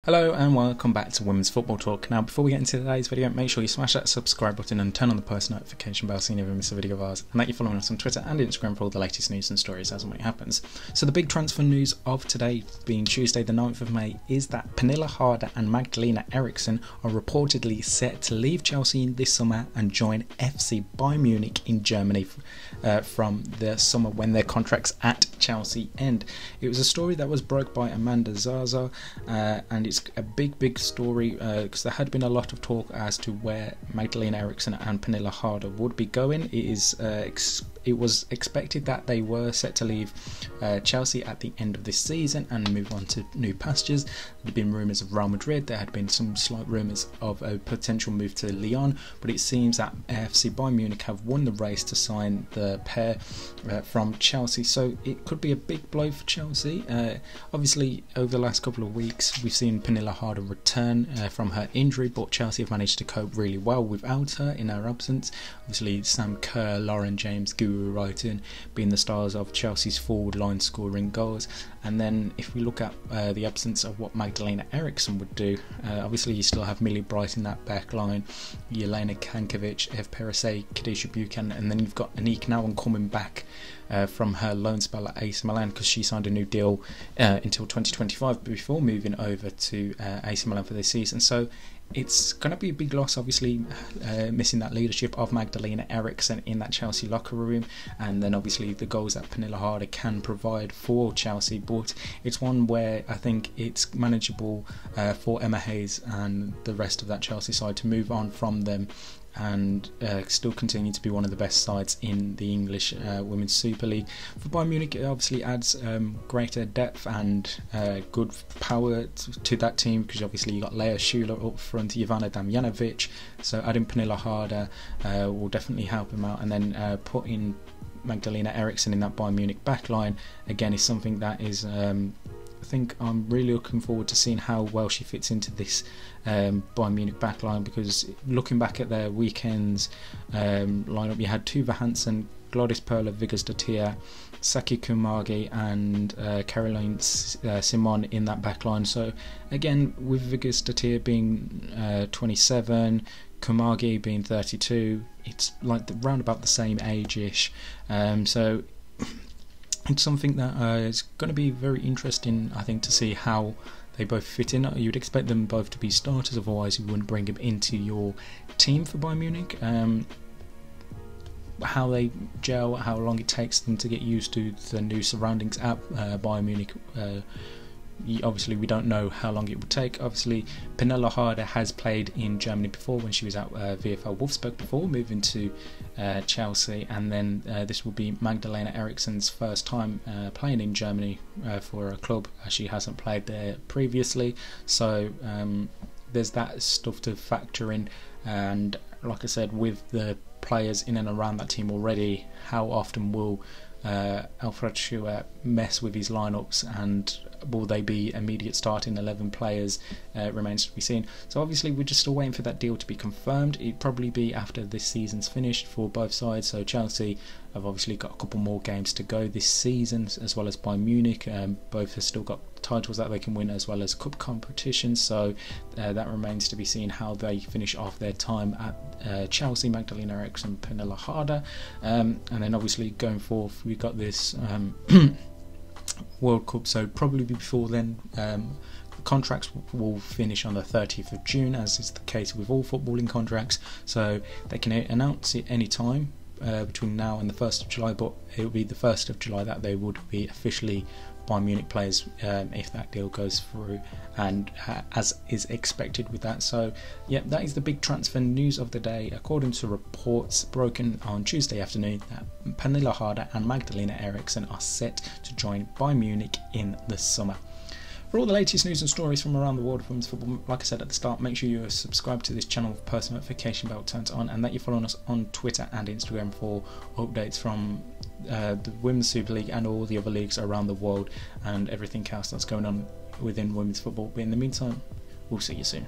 Hello and welcome back to Women's Football Talk. Now before we get into today's video, make sure you smash that subscribe button and turn on the post notification bell so you never miss a video of ours, and that you're following us on Twitter and Instagram for all the latest news and stories as and when it happens. So the big transfer news of today, being Tuesday the 9th of May, is that PernilleHarder and Magdalena Eriksson are reportedly set to leave Chelsea this summer and join FC Bayern Munich in Germany from the summer when their contracts at Chelsea end. It was a story that was broke by Amanda Zaza, and it's a big story because there had been a lot of talk as to where Magdalena Eriksson and PernilleHarder would be going. It was expected that they were set to leave Chelsea at the end of this season and move on to new pastures. There had been rumours of Real Madrid, there had been some slight rumours of a potential move to Lyon, but it seems that FC Bayern Munich have won the race to sign the pair from Chelsea, so it could be a big blow for Chelsea. Obviously over the last couple of weeks we've seen PernilleHarder return from her injury, but Chelsea have managed to cope really well without her in her absence. Obviously Sam Kerr, Lauren James, Guru Wrighton being the stars of Chelsea's forward line scoring goals. And then if we look at the absence of what Magdalena Eriksson would do, obviously you still have Millie Bright in that back line, Jelena Kankovic, Ev Perisset, Kadisha Buchanan, and then you've got Anik Nouwen coming back from her loan spell at AC Milan, because she signed a new deal until 2025 before moving over to AC Milan for this season. So it's going to be a big loss, obviously, missing that leadership of Magdalena Eriksson in that Chelsea locker room, and then obviously the goals that PernilleHarder can provide for Chelsea, but it's one where I think it's manageable for Emma Hayes and the rest of that Chelsea side to move on from them and still continue to be one of the best sides in the English Women's Super League. For Bayern Munich, it obviously adds greater depth and good power to that team, because obviously you got Leah Schuler up front, Ivana Damjanovic, so adding PernilleHarder will definitely help him out, and then putting Magdalena Eriksson in that Bayern Munich backline again is something that is I think I'm really looking forward to seeing how well she fits into this Bayern Munich backline, because looking back at their weekends lineup, you had Tuva Hansen, Gladys Perla, Vigas Datia, Saki Kumagi and Caroline Simon in that backline. So again, with Vigas Datia being 27, Kumagi being 32, it's like round about the same age-ish, so it's something that is going to be very interesting, I think, to see how they both fit in. You'd expect them both to be starters, otherwise you wouldn't bring them into your team for Bayern Munich. How they gel, how long it takes them to get used to the new surroundings at Bayern Munich, obviously we don't know how long it would take. Obviously PernilleHarder has played in Germany before when she was at VfL Wolfsburg before moving to Chelsea, and then this will be Magdalena Eriksson's first time playing in Germany for a club, as she hasn't played there previously, so there's that stuff to factor in. And like I said, with the players in and around that team already, how often will Alfred Schubert mess with his lineups, and will they be immediate starting 11 players, remains to be seen. So obviously we're just still waiting for that deal to be confirmed. It'd probably be after this season's finished for both sides. So Chelsea have obviously got a couple more games to go this season, as well as Bayern Munich. Both have still got titles that they can win, as well as cup competitions, so that remains to be seen how they finish off their time at Chelsea, Magdalena Eriksson, PernilleHarder, and then obviously going forth we've got this World Cup, so probably before then the contracts will finish on the 30th of June, as is the case with all footballing contracts, so they can announce it any time between now and the 1st of July, but it will be the 1st of July that they would be officially Bayern Munich players if that deal goes through, and as is expected with that. So yeah, that is the big transfer news of the day, according to reports broken on Tuesday afternoon that PernilleHarder and Magdalena Eriksson are set to join Bayern Munich in the summer. For all the latest news and stories from around the world of women's football, like I said at the start, make sure you subscribe to this channel with post notification bell turned on, and that you're following us on Twitter and Instagram for updates from the Women's Super League and all the other leagues around the world and everything else that's going on within women's football. But in the meantime, we'll see you soon.